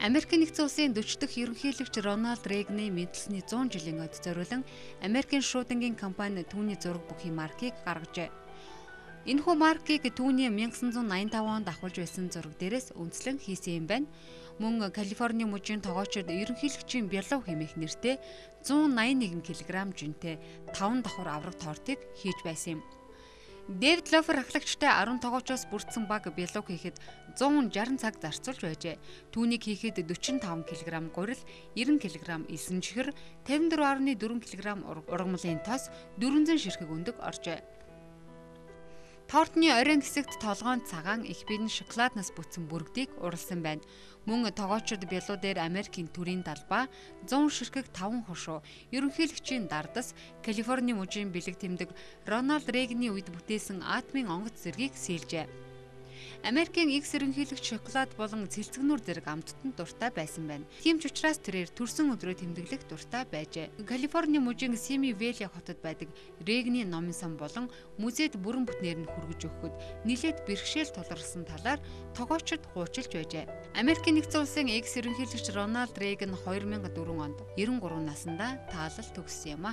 Америкийн нэгдсэн улсын 40 дахь ерөнхийлөгч Рональд Рейганы мэдлэлсний 100 жилийн өд зориулан Америкийн шуудангийн компани түүний зураг бүхий маркийг гаргажээ. Энэхүү маркийг түүний 1985 онд авахулж байсан зураг дээрээс үндэслэн хийсэн юм байна. Мөн Калифорни мужийн тогоочид ерөнхийлөгчийн бялуу хэмээх нэртэй 181 кг жинтэй 5 давхар авраг тортыг хийж байсан юм. Дэвид Лофер ахлагчтай 10 тогоочоос бүрдсэн баг бялууг хийхэд 160 цаг зарцуулж байжээ. Түүнийг хийхэд 45 кг гурил, 90 кг элсэн чихэр, 54.4 кг ургамлын тос, 400 ширхэг өндөг оржээ. Тортны оройн хэсэгт толгоон цагаан их биедэн шоколаднаас бүтсэн бүрэгдийг уралсан байна. Мөн тогоочид бялуу дээр Америкийн төрийн талбай, 100 ширхэг 5 хошуу, ерөнхийлөгчийн дардас, Калифорни мужийн бэлэг тэмдэг Рональд Рейганы үед бүтээсэн атомын онгоц зэргийг сэлжээ. Америкийн X ерөнхийлөгч шоколад болон цэлцэгнүр зэрэг амттанд дуртай байсан байна. Тийм ч учраас тэрээр төрсөн өдрөө тэмдэглэх дуртай байжээ. Калифорни мужийн Сими Вэлли хотод байдаг Рейганы номын сан болон музейд бүрэн бүтнээр нь хүргэж өгөхөд нэлээд бэрхшээл тулгарсан талаар тогоочид хуучилж байжээ. Америкийн нэгдсэн улсын X ерөнхийлөгч Рональд Рейган 2004 онд 93 наснда таалал төгссөн юм а.